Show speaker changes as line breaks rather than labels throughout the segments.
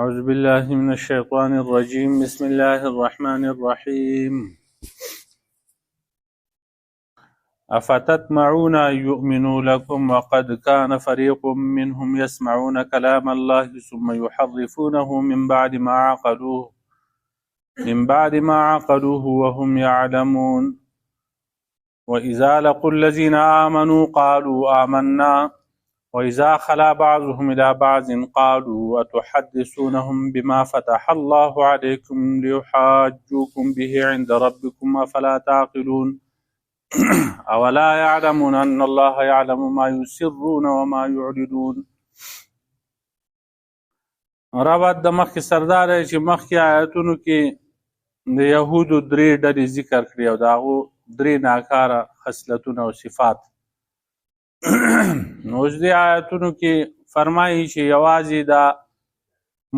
أعوذ بالله من الشيطان الرجيم بسم الله الرحمن الرحيم أفتطمعون أن يؤمنوا لكم وقد كان فريق منهم يسمعون كلام الله ثم يحرفونه من بعد ما عقلوه وهم يعلمون وإذا لقوا الذين آمنوا قالوا آمنا وإذا خلا بعضهم إلى بعض قالوا أتحدثونهم بما فتح الله عليكم ليحاجوكم به عند ربكم أفلا تعقلون أولا يعلمون أن الله يعلم ما يسرون وما يعلنون. ربط د مخکې سردار چې مخکې آیتونو کې د یهودو درې ډلې ذکر کړي او د هغو درې ناکاره خصلتونه او صفات. نو اوس دې آیتونو کې فرمایي چې یوازې د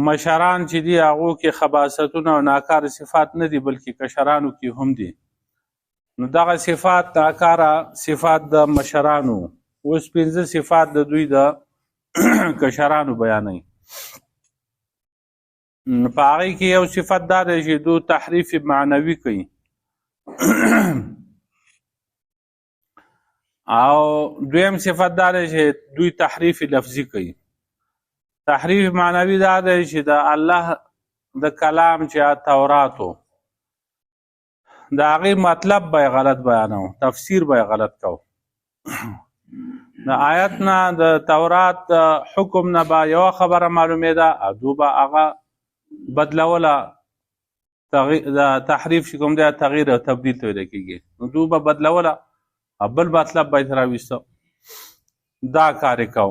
مشران چې دي هغو کې خباثتونه او ناکاره صفات نه دي بلکې کشرانو کې هم دي. نو دغه صفات ناکاره صفات د مشرانو، اوس پنځه صفات د دوی د کشرانو بیانوي. په هغې کې یو صفت دا دی چې دو تحریف معنوي کوي او دویم صفت دا دی چې دوی تحریف لفظي کوي. تحریف معنوي دا دی چې د الله د کلام چې توراتو د هغې مطلب به یې غلط بیانو، تفسیر به یې غلط کو. د آیت نه د تورات حکم نه به یوه خبره معلومېده او دو به هغه بدلوله، د تحریف چې کوم دی تغییر او تبدیل ته ویل کېږي. نو دو به بدلوله او بل مطلب به یې راویسته، دا کار یې کو.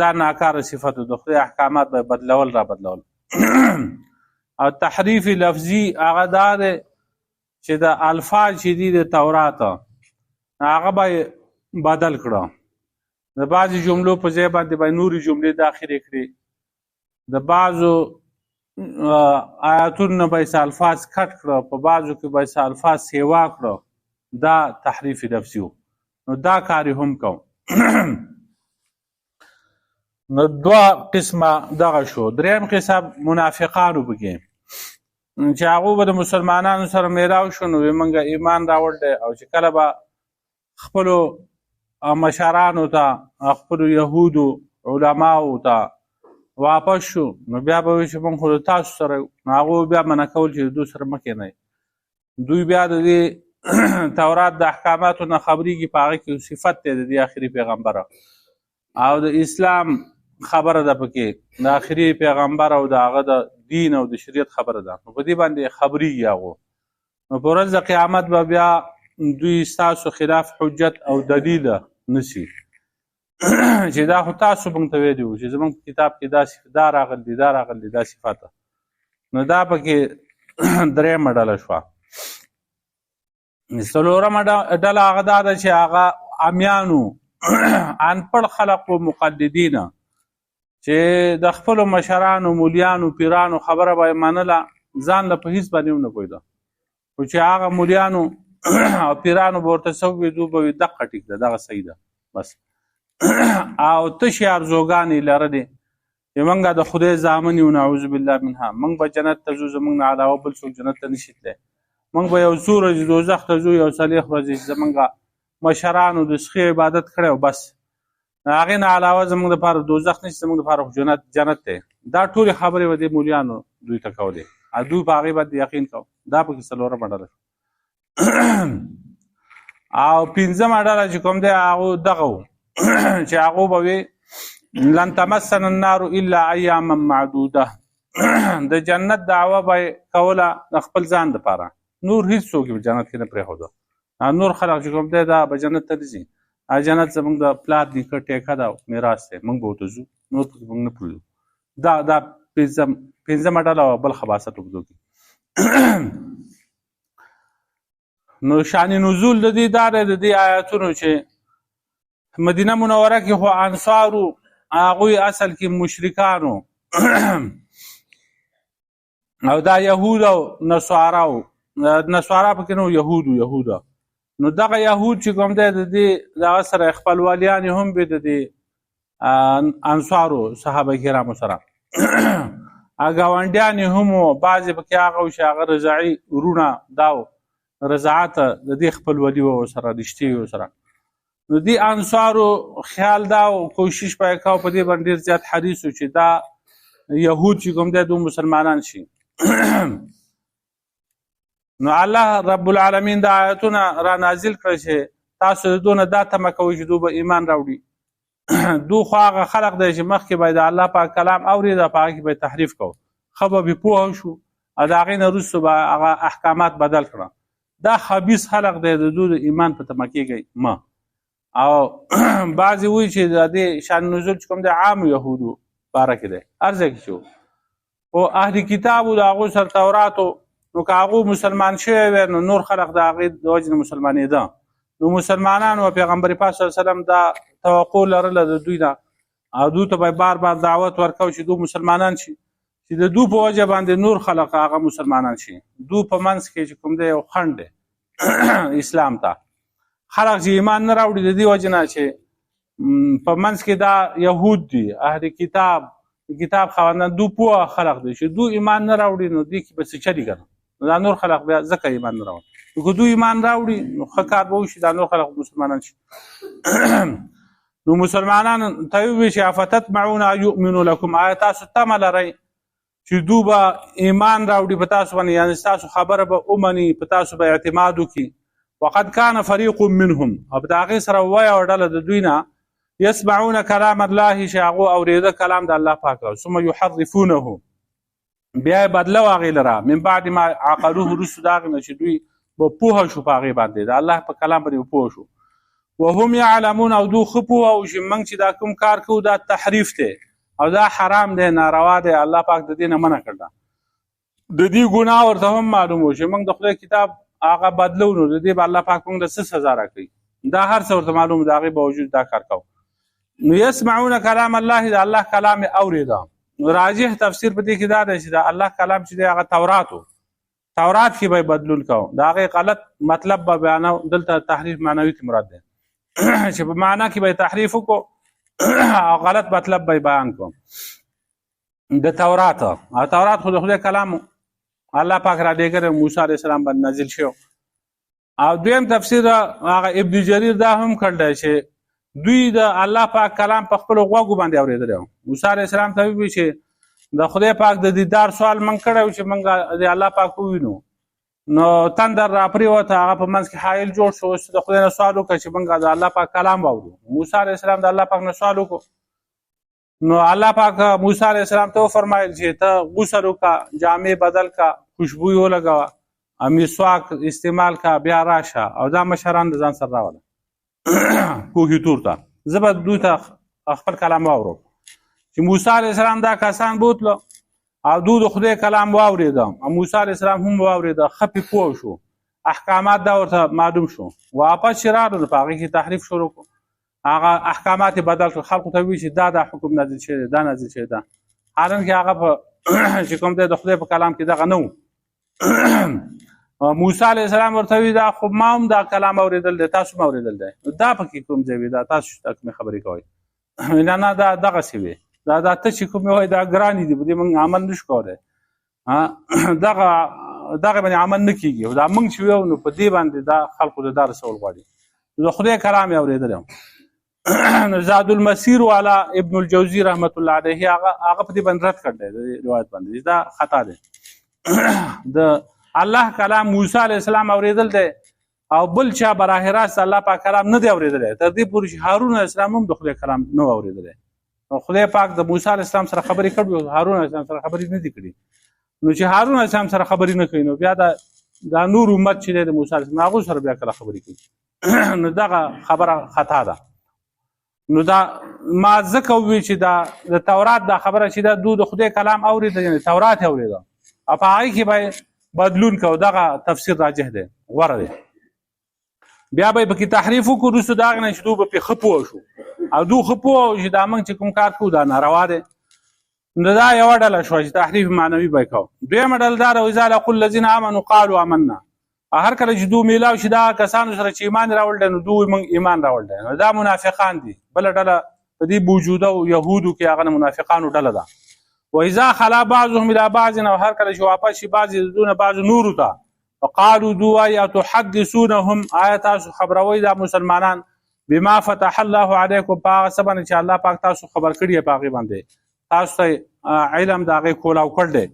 دا ناکاره صفت د خدای احکامات به بدلول را بدلول. او تحریف لفظي هغه دا دی چې د الفاظ چې دي د تورات هغه به بدل کړه، د بعضې جملو په ځای باندې به نورې جملې داخلې کړي، د بعضو آیاتونو نه به یې الفاظ کټ کړه، په بعضو کې به یې الفاظ سیوا کړه. دا تحریف لفظي و. نو دا کار یې هم کو. نو دوه قسمه دغه شو. دریم قسم منافقانو پکې چې هغو به د مسلمانانو سره میلاو شو نو وایي موږ ایمان راوړ دی، او چې کله به خپلو مشرانو ته خپلو یهودو علماو ته واپس شو نو بیا به وایي چې موږ خو د تاسو سره یو. نو هغو بیا منع کول چې د دوی سره مه کېنئ. دوی بیا د دې تورات د احکاماتو نه خبرېږي، په هغه کې صفت دی د دې آخري پیغمبره او د اسلام خبره ده پکې، د آخري پیغمبر او د هغه د دین او د شریعت خبره ده. نو په دې باندې خبرېږي هغو. نو په ورځ د قیامت به بیا دوی ستاسو خلاف حجت او دلیل نشي چې دا خو تاسو موږ ته ویلي وو چې زموږ په کتاب کې دا راغلي دا راغلي دا صفات. نو دا پکې درېیمه ډله شوه. څلورمه ډله هغه دا ده چې هغه عمیانو انپړ خلق و مقلدینه چې د خپلو مشرانو مولیانو پیرانو خبره به یې منله، ځان له په هېڅ باندې هم نه پوهېده. خو چې هغه مولیانو او پیرانو به ورته څه ووایي دوی به وایي دقه ټیک ده، دغه صحیح ده بس. او تشې ارزوګانې لرلې چې موږ د خدای زامن یو، نعوذ بالله منها، موږ به جنت ته ځو، زموږ نه علاوه بل څوک جنت ته نشي تللی. موږ به یو څو ورځې دوزخ ته ځو، یو څلېښت ورځې چې زموږ مشرانو د سخي عبادت کړی او بس، هغې نه علاوه زموږ دپاره دوزخ نشي، زموږ دپاره خو جنت دی. دا ټولې خبرې به دې مولیانو دوی ته کولې او دوی په هغې باندې یقین کو. دا پکې څلورمه ډله او پنځمه ډله چې کوم دی هغو دغه و چې هغو به وي لن تمسنا النار الا ایاما معدوده. د جنت دعوه به یې کوله د خپل ځان دپاره، نور هېڅ څوک یې جنت کې نه پرېښوده. نور خلک چې کوم دی دا به جنت ته نه ځي. جنت زموږ د پلار نیکه ټیکه ده او میراث دی، موږ به ورته ځو، نور پکې موږ نه پوهېږو. دا پنځمه ډله او بل خباثت اوږدو کې. نو شان نزول د دې دا دی د دې آیاتونو چې مدینه منوره کې خو انصارو هغوی اصل کې مشرکانو او دا یهود او نصاراو، نصارا پکې نو یهوده. نو دغه یهود چې کوم دی د دې دغه سره خپلوالیان هم به د دې انصارو صحابه کرامو سره ګاونډیان یې هم وو، بعضې پکې هغه و چې هغه رضاعي وروڼه دا و، رضاعت د دې خپلولي وه ورسره، رشتې وې ورسره. نو دې انصارو خیال دا و، کوشش به یې کوه په دې باندې ډېر زیات حریص و چې دا یهود چې کوم دی دوی مسلمانان شي. نو الله رب العالمین دا آیتونه را نازل کړه چې تاسو د دونه دا تمه کوئ چې دوی به ایمان راوړي. دوی خو هغه خلق دی چې مخکې به یې د الله پاک کلام اورېده، په هغه کې به یې تحریف کوو، ښه به پرې پوه شو او د هغې نه وروسته به هغه احکامات بدل کړه. دا خبیث خلق دی، د دوی د ایمان په تمه کېږئ مه. او بعضې وایي چې د دې شان نزول چې کوم دی عامو یهودو باره کې دی، هر ځای کې چې خو اهل کتابو د هغوی سره توراتو، نو که هغوی مسلمان شوی وی نو نور خلق د هغې د وجې نه مسلمانېده. نو مسلمانانو او پیغمبر پاک صلی الله علیه وسلم دا توقع لرله د دوی نه، او دوی ته به بار بار دعوت ورکو چې دوی مسلمانان شي، چې د دوی په وجه باندې نور خلق هغه مسلمانان شي. دوی په منځ کې چې کوم دی یو خنډ دی اسلام ته. خلق چې ایمان نه راوړي د دې وجې نه چې په منځ کې دا یهود دي، اهل کتاب خاوندان، دوی پوه خلق دي چې دوی ایمان نه راوړي، نو دې کې به څه چلي که نه، نو دا نور خلق بیا ځکه ایمان نه راوړي. نو که دوی ایمان راوړي نو ښه کار به وشي، دا نور خلق مسلمانان شي. نو مسلمانان ته یې وویل چې افتطمعون ان یؤمنوا لکم، آیا تاسو تمه لرئ چې دوی به ایمان راوړي په تاسو باندې، یعنې ستاسو خبره به ومني، په تاسو به اعتماد وکړي. وقد كان فريق منهم، او په هغې سره ووایه ډله د دوی نه، یسمعون کلام الله، چې هغو اورېده کلام د الله پاک، ثم یحرفونه، بیا یې بدله و هغې لره، من بعد ما عقلوه، وروسته د هغې نه چې دوی به پوهه شو په هغې باندې، د الله په کلام باندې به پوه شو. وهم یعلمون، او دوی ښه پوه او چې موږ چې دا کوم کار کوو دا تحریف دی او دا حرام دی، ناروا دی، الله پاک د دې نه منع کړ. د دې ګناه ورته هم معلوم و چې موږ د خدای کتاب هغه بدلو، نو د دې به الله پاک موږ ته څه سزا راکوي، دا هر څه ورته معلوم، د هغې باوجود دا کار کوو. نو یسمعون کلام الله، د الله کلام یې اورېده. راجح تفسیر په دې کې دا دی چې د الله کلام چې دی هغه تورات کې به یې بدلون کوو، د هغې غلط مطلب به بیانو. دلته تحریف معنوي کې مراد دی چې په معنا کې به یې تحریف وکړو او غلط مطلب به یې بیان کوو د تورات. او تورات خو د خدای کلام الله پاک را لېږلی، موسی علیه السلام باندې نازل شوی. او دویم تفسیر هغه ابن جریر دا هم کړی چې دوی د الله پاک کلام په خپلو غوږو باندې اورېدلی و. موسی علیه السلام ته وویل چې د خدای پاک د دیدار سوال موږ کړی و چې موږ د الله پاک ووینو، نو تندر را پرېوته، هغه په منځ کې حایل جوړ شو. اوس د خدای نه سوال وکړه چې موږ د الله پاک کلام واورو. موسی علیه السلام د الله پاک نه سوال وکړو، نو الله پاک موسی علیه السلام ته وفرمایل چې ته غسل وکړه، جامې بدل کړه، خوشبویي ولګوه، مسواک استعمال کړه، بیا راشه او دا مشران د ځان سره راوله کوهي تور ته، زه به دوی ته خپل کلام واورم. چې موسی علیه السلام دا کسان بوتله او دوی د خدای کلام واورېده، او موسی علیه السلام هم واورېده، ښه پې پوه شو، احکامات دا ورته معلوم شو. واپس چې راغلو نو په هغې کې تحریف شروع کړو، هغه احکامات یې بدل کړل، خلکو ته وایي چې دا حکم نازل شوی دی، دا نازل شوی ده، حالانکې هغه په چې کوم دی د خدای په کلام کې دغه نه و. موسی علیه السلام ورته وایي دا خو ما هم دا کلام اورېدل دی، تاسو هم اورېدل دی، دا پکې کوم ځای وي، دا تاسو کومې خبرې کوئ؟ نه دا دغسې وي، دا ته چې کومې وایي دا ګرانې دي، په دې موږ عمل نه شو کولی، دغه باندې عمل نه کېږي. دا موږ چې ویو نو په دې باندې دا خلکو د دا رسول غواړي، د خدای کلام یې اورېدلی. زاد المسیر والا ابن الجوزی رحمت الله علیه هغه په دې باندې رد کړی د روایت باندې، دا خطا دی. د الله کلام موسی علیه السلام اورېدل دی، او بل چا براه راست الله پاک کلام نه دی اورېدلی، تر دې پورې چې هارون علیه السلام هم د خدای کلام نه و اورېدلی. خدای پاک د موسی علیه السلام سره خبرې کړې، هارون علیه السلام سره خبرې نه دي کړې. نو چې هارون علیه السلام سره خبرې نه کوي، نو بیا دا نور امت چې دی د موسی علیه السلام هغو سره بیا کله خبرې کوي. نو دغه خبره خطا ده. نو دا ما ځکه وویل چې دا د تورات دا خبره چې دا دوی د خدای کلام اورېده، یعنې تورات یې اورېده، او په هغې کې به بدلون کوو، دغه تفسیر راجح دی، غوره دی. بیا به یې پکې تحریف وکړو، وروسته د هغې نه چې دوی به پرې ښه پوه شو، او دوی ښه پوه چې دا موږ چې کوم کار کوو دا ناروا دی. نو دا یوه ډله شوه چې تحریف معنوي به یې کوو. دویمه ډله دا ده وإذا لقوا الذین آمنوا قالوا آمنا، هر کله چې دوی میلاو شي دا کسانو سره چې ایمان راوړل دی، نو دوی موږ ایمان راوړل دی، نو دا منافقان دي. بله ډله په دې موجوده یهودو کې هغه منافقانو ډله ده. واذا خلا بعضهم الى بعض، او هر کله چې واپس شي بعض دونه بعض نور ته، وقالوا دوا تحدثونهم، تاسو خبروي دا مسلمانان بما فتح الله عليكم، پاغه سبن چې الله پاک تاسو خبر کړی پاغه باندې تاسو ته علم داغه کولاو کړل.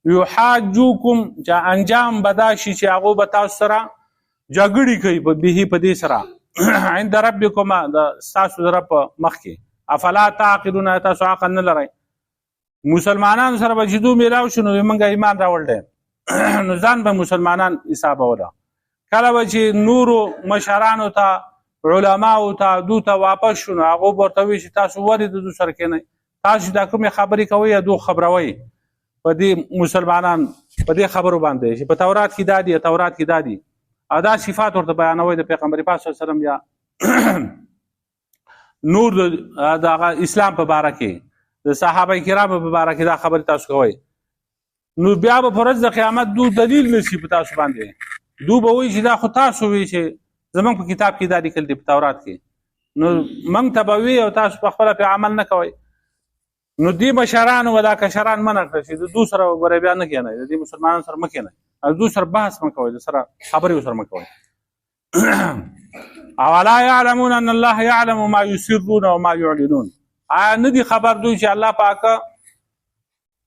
یحاجوکم، چې انجام بداشي چې هغه به تاسو سره جګړې کوي په دې سره عند ربکم، تاسو رب مخکې. افلا تعقلون، تاسو عقل نه لرئ. مسلمانانو سره به جدو میلاو شنو موږ ایمان راوړل نو ځان به مسلمانان حسابوله. کله به چې نورو مشرانو ته علماو ته دو ته واپس شنو هغه ورته وی چې تاسو ولې د دو سره کېنئ، تاسو دا کومې خبرې کوئ یا دو خبروئ په دې مسلمانان په دې خبرو باندې چې په تورات کې دا دي، تورات کې دا دي، او دا صفات ورته بیانوي د پیغمبر پاک صلی الله علیه وسلم یا نور د اسلام په باره کې د صحابه کرامو په باره کې دا خبرې تاسو کوئ. نو بیا به پر ورځ د قیامت دو دلیل نشي په تاسو باندې، دو به وایي چې دا خو تاسو وایي چې زمونږ په کتاب کې دا لیکل دي په تورات کې، نو موږ ته به وي او تاسو په خپله پې عمل نه کوئ. نو دې مشرانو و دا کشران منع کړه چې د دو سره به بیا نه کښېنئ، د دې مسلمانانو سره مه کښېنئ، او دو سره بحث مه کوئ، د سره خبرې ورسره مه کوئ. اولا یعلمون ان الله یعلم ما یسرون وما یعلنون، آیا نه دي خبر دوی چې الله پاک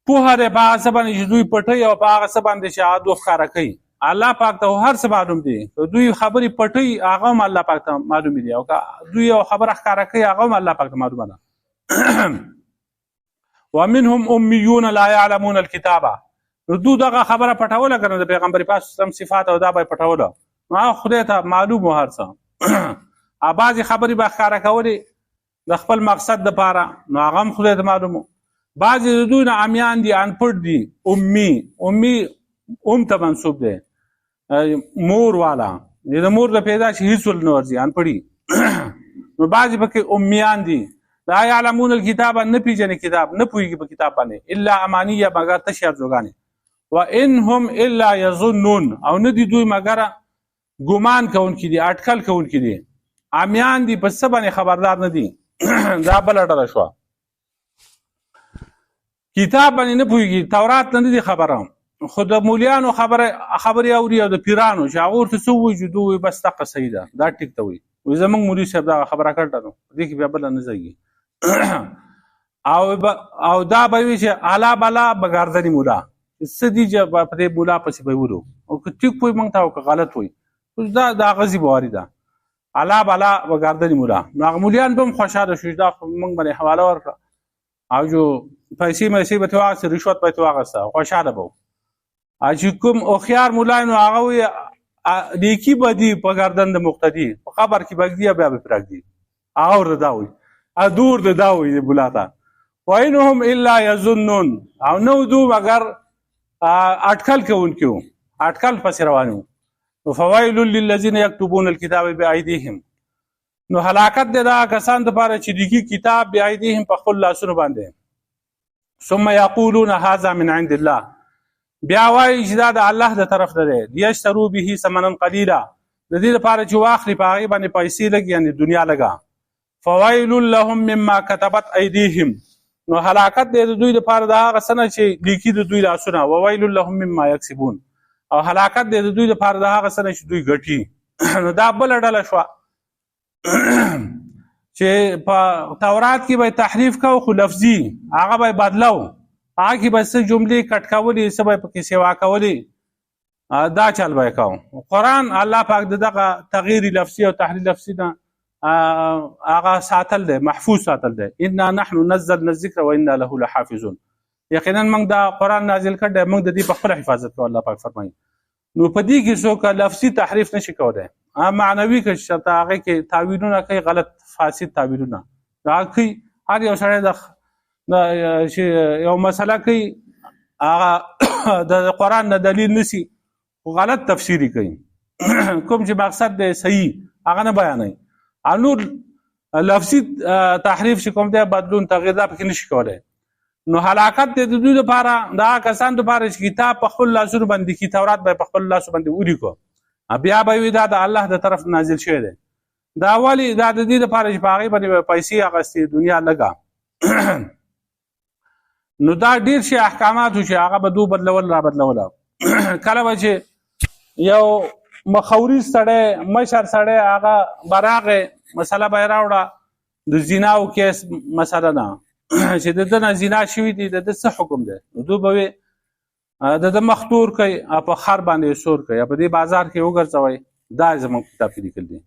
پوهه دی په هغه څه باندې چې دوی پټوي او په هغه څه باندې چې هغه دوی ښکاره کوي. الله پاک ته هر څه معلوم دي، دوی خبرې پټوي هغه هم الله پاک ته معلوم دي، او دوی یو خبره ښکاره کوي هغه هم الله پاک ته معلومه ده. ومنهم امیون لا یعلمون الکتابه، نو دو دغه خبره پټوله که نه د پیغمبر پاک صلی صفات او دا به یې پټوله، نو هغه خدای ته معلوم و هر څه. بعضې خبرې به ښکاره کولې د خپل مقصد دپاره، نو هغه هم خدای ته معلوم و. بعضې د دوی نه عمیان دي، انپټ دي، امي ام ته منصوب دی، مور والا، د مور د پیدا چې هیڅ ول نه ورځي انپړي. نو بعضې پکې امیان دي، لا یعلمون الکتاب، نه پیژنې کتاب، نه پوهېږي په کتاب باندې، الا امانیه، مګر تشې ارزوګانې. و ان هم الا یظنون، او نه دي دوی مګر ګمان کوونکي دي، اټکل کوونکي دي. عمیان دي، په څه باندې خبردار نه دي. دا بله ډله شوه. کتاب باندې نه پوهېږي، تورات نه دي خبره، خو د مولیانو خبرې اوري او د پیرانو چې هغه ورته څه ووایي چې دوی وایي بس دقه صحیح ده، دا ټیک ته وایي، وایي زموږ مولي صاحب دغه خبره کړله، نو په دې کې بیا بله نه ځایږي. او دا به وي چې الا بلا به ګردني مولا، څه دي چې په دې مولا پسې به ولو، او که ټیک وایي موږ ته او که غلط وایي، دا د هغه ځي به واري ده، الا بلا به ګردني مولا. نو هغه مولیان به هم خوشحاله شو چې دا موږ باندې حواله ورکړه، او جو پیسې میسې به ترې واخېستې، رشوت به یې ترې واخېسته، خوشحاله به و. چې کوم هوښیار مولا نو هغه وایي نیکي به دي په ګردن د مقتدي، په قبر کې به ږدي بیا به پرېږدي، هغه ورته دا وایي، دو ورته دا وایي مولا ته. وانهم الا یظنون، او نو دو مګر اټکل کوونکي وو، اټکل پسې روان وو. فویل للذین یکتبون الکتاب بایدیهم، نو هلاکت دی دا کسان دپاره چې لیکي کتاب بایدیهم په خپل لاسونو باندې. ثم یقولون هذا من عند الله، بیا وایي چې دا د الله د طرف نه دی. لیشترو به ثمنا قلیلا، د دې لپاره چې واخلي په هغې باندې پیسې لږ، یعنې دنیا لږه. فویل لهم مما کتبت ایدیهم، نو هلاکت دی د دوی لپاره د هغه څه نه چې لیکي د دوی لاسونه. وویل لهم مما یکسبون، او هلاکت دی د دوی لپاره د هغه څه نه چې دوی ګټي. نو دا بله ډله شوه چې په تورات کې به تحریف کو، خو لفظي هغه به یې بدلو، هغه کې به څه جملې کټ کولې، څه به یې پکې سیوا کولې، دا چل به یې کو. قرآن الله پاک د دغه تغییر لفظي او تحریف لفظي نه هغه ساتل دی، محفوظ ساتل دی. انا نحن نزلنا الذکر و انا له لحافظون، یقینا موږ دا قرآن نازل کړ دی، موږ د دې په خپله حفاظت کوو، الله پاک فرمایي. نو په دې کې څوک لفظي تحریف نشي کولی، معنوي که شرطه هغې کې تعویلونه کوي، غلط فاسد تعویلونه هغه کوي. هر یو سړی چې یو مسله کوي هغه د قرآن نه دلیل نسی، غلط تفسیری کوي، کوم چې مقصد دی صحیح هغه نه بیانوي. نور لفظي تحریف چې کوم دی بدلون تغییر دا پکې نشي کولی. نو هلاکت دی د دوی لپاره، د هغه کسانو لپاره چې کتاب په خپل لاسونو باندې کي، تورات به یې په خپل لاسو باندې ولیکو، بیا به وي دا د الله د طرف نازل شوی دی. دا ولې دا د دې لپاره چې په هغې باندې به پیسې اخیستې، دنیا لږه. نو دا ډیر شي احکامات چې هغه به دو بدلول را بدلول کله به چې یو مخوري سړی مشر سړی هغه براغه مسله به راوړه د زنا او کیس مسله نه چې د دنه زنا شوی دی د څه حکم دی دو به د مختور کوي په خر باندې سور کوي په دې بازار کې وګرځوي دا زموږ کتاب کې لیکل دي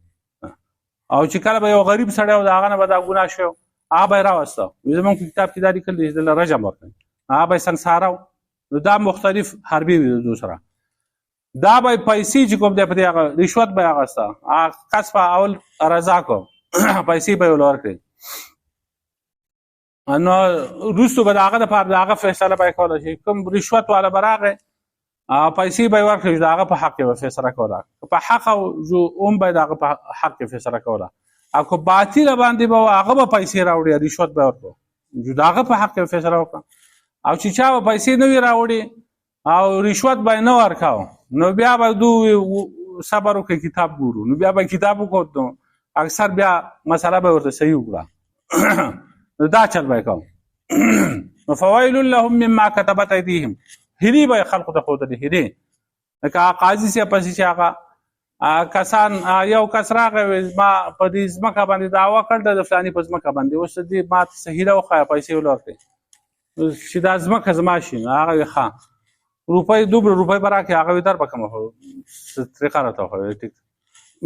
او چې کله به یو غریب سړی او د هغه نه به دا ګناه شو هغه به یې راوسته زموږ کتاب کې دا لیکل دي چې دله رجم ورکوي هغه به یې سنګساره نو دا مختلف حربي وي د دو سره دا به پیسې چې کوم دی په دې هغه رشوت به یې اخیسته کس به اول رضا کو پیسې به یې ول ورکړي نو روستو به د هغه دپاره د هغه فیصله به یې کوله چې کوم رشوت والا به راغی پیسې به یې ورکړي د هغه په حق کې به فیصله کوله په حق او هم به د هغه په حق کې فیصله کوله او که باطله باندې به هغه به پیسې راوړي رشوت به ورکړو د هغه په حق کې فیصله وکړه او چې چا به پیسې نه وي راوړي او رشوت به یې نه ورکاو نو بیا به دو صبر وکړي کتاب ګورو نو بیا به کتاب وکړو اکثر بیا مسله به ورته صحیح وکړه نو دا چل به یې کوم فویل لهم مما کتبت ایدیهم هیلې به یې خلقو ته ښودلې هیلې لکه قاضي صاحب پسې چې هغه کسان یو کس راغی ما په دې ځمکه باندې دعوه کړله د فلاني په ځمکه باندې اوس دې ما ته څه هیله وښایه پیسې ول ورکړې چې دا ځمکه زما شي نو هغه ویل ښه روپۍ دومره روپۍ به راکړې هغه ویل در به کومه طریقه راته وښایه ټیک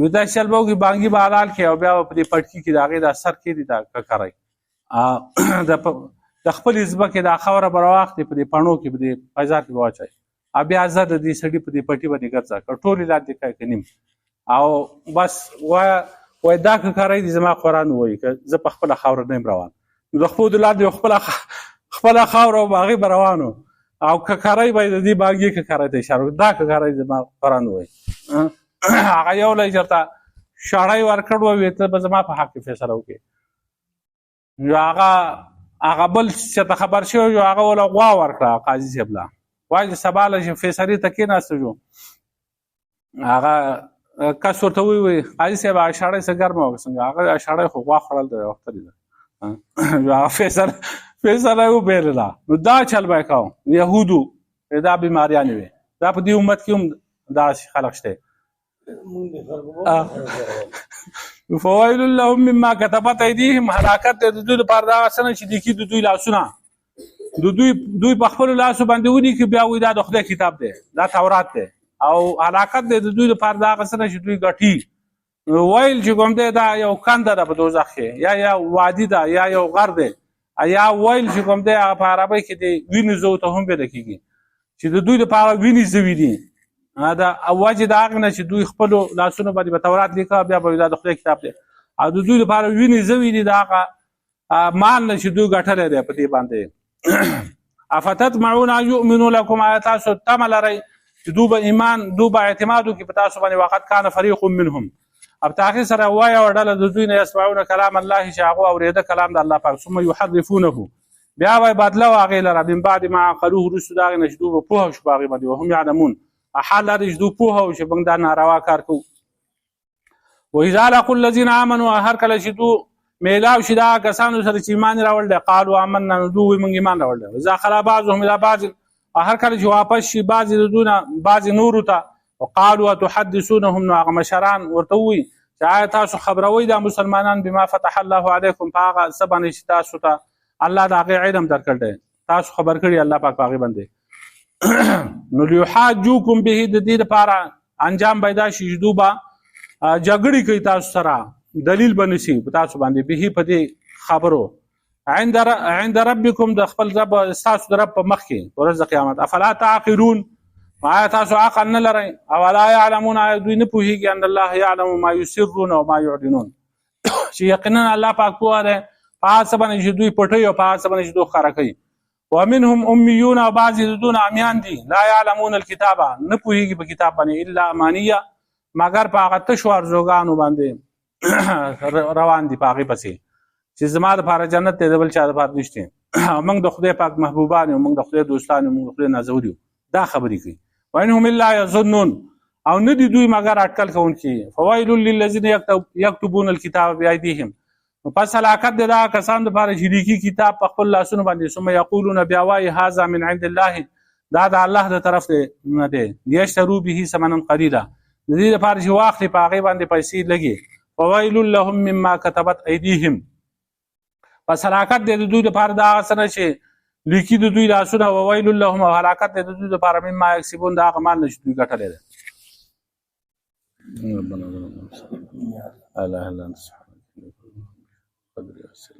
وي دا چل به وکړي بانګي به حلال کړي او بیا به په دې پټکي کې د هغې دا سر کېږدي دا ککری د خپلې ځمکې دا خاوره به راواخلي په دې پڼو کې په دې فضا کې به واچوي او بیا زه د دې سړي په دې پټي باندې ګرځه که ټول یې لاندې کوي که نیم او بس وایي دا ککری دي زما قرآن ووایي که زه په خپله خاوره نه یم روان نو د خپلو د لاندې خپله خاوره او هغې به روان او ککری به یې د دې بانګي ککری ته اشاره دا ککری زما قرآن ووایي هغه یو لی چېرته شړی ورکړ وویل ته به زما په حق کې فیصله وکړې نو هغه بل چې ته خبر شوی یو هغه وله غوا ورکړه قاضي صاحب له وایي چې سبا له فیصلې ته کېناسته شو هغه کس ورته ووایي قاضي صاحب هغه شړی څه ګرمه وکړه څنګه هغه شړی خو غوا خوړل دی وختلې ده نو هغه فیصله یې وبیلله نو دا چل به یې کوم یهودو دا بیماریانې وې دا په دې امت کې هم داسې خلک شته فویل لهم مما كتبت ایدیهم هلاکت د دوی لپاره دا څه نه چې لیکي د دوی لاسونه دوی په خپلو لاسو باندې ولیکي بیا وایي دا د خدای کتاب دی دا تورات دی او هلاکت د دوی لپاره دا څه نه چې دوی ګټي ویل چې کوم دی دا یو کنده ده په دوزخ کې یا وادي ده یا یو غر دی یا ویل چې کوم دی په عربۍ کې دی وینې زو ته هم ویل کېږي چې د دوی لپاره وینې زوي دي دا وجه د هغې نه چې دوی خپلو لاسونو باندې به تورات لیکه بیا به دا د خدای کتاب دی او د دوی لپاره وینې زوي دي د هغه مال نه چې دوی ګټلی دی په دې باندې افتطمعون ان یؤمنوا لکم آیا تاسو تمه لرئ چې دوی به ایمان دوی به اعتماد وکړي په تاسو باندې وقت کان فریق منهم اب په هغې سره وایه یوه ډله د دوی نه یسمعون کلام الله چې هغو اورېده کلام د الله پاک ثم یحرفونه بیا به یې بدله و هغې لره من بعد ما عقلوه وروستو د هغې نه چې دوی به پوهه شو په هغې باندې وهم یعلمون حال لري چې دوی پوهه و چې موږ دا ناروا کار کوو واذا لقوا الذین آمنوا هر کله چې دوی میلاو شي دا کسانو سره چې ایمان راوړل دی قالوا آمنا نو دوی موږ ایمان راوړل دی اذا خلا بعضهم الى بعض هر کله چې واپس شي بعضې د دوی نه بعضې نورو ته وقالوا تحدثونهم نو هغه مشران ورته ووایي چې آیا تاسو خبروئ دا مسلمانان بما فتح الله علیکم په هغه څه باندې چې تاسو ته الله د هغې علم درکړی دی تاسو خبر کړي الله پاک په هغې باندې نو لیحاجوکم به د دې لپاره انجام پیدا شي چې دوی به جګړې کوي تاسو سره دلیل به نشي په تاسو باندې به په دې خبرو عند ربکم د خپل رب ستاسو د رب په مخ کې ورځ د قیامت افلا تعقلون آیا تاسو عقل نه لرئ او لا یعلمون آیا دوی نه پوهېږي ان الله یعلم ما یسرون او ما یعلنون چې یقینا الله پاک پوه دی په هغه څه باندې چې دوی پټوي او په هغه څه باندې چې دوی ښکاره کوي ومنهم امیون او بعضې د دوی نه امیان دي لا یعلمون الکتاب نه پوهېږي په کتاب باندې الا امانیه مګر په هغه تشو ارزوګانو باندې روان دي په هغې پسې چې زما دپاره جنت دی د بل چا دپاره نشته موږ د خدای پاک محبوبان یو موږ د خدای دوستان یو موږ د خدای نازور یو دا خبرې کوي وانهم الا یظنون او نه دي دوی مګر اټکل کوونکي فویل للذین یکتبون الکتاب بایدیهم پس هلاکت د دا کسان دپاره چې لیکي کتاب په خپل لاسونو باندې ثم یقولون بیا وایي هذا من عند الله دا د الله د طرف نه دی لیشتروا به ثمنا قلیلا د دې لپاره چې واخلي په هغې باندې پیسې لګي فویل لهم مما کتبت ایدیهم پس هلاکت دی د دوی لپاره د هغه څه نه چې لیکي د دوی لاسونه وویل لهم او هلاکت دی د دوی لپاره مما یکسبون د هغه مال نه چې دوی ګټلی دی ربنا لا اله الا انت سبحانك قدر يسر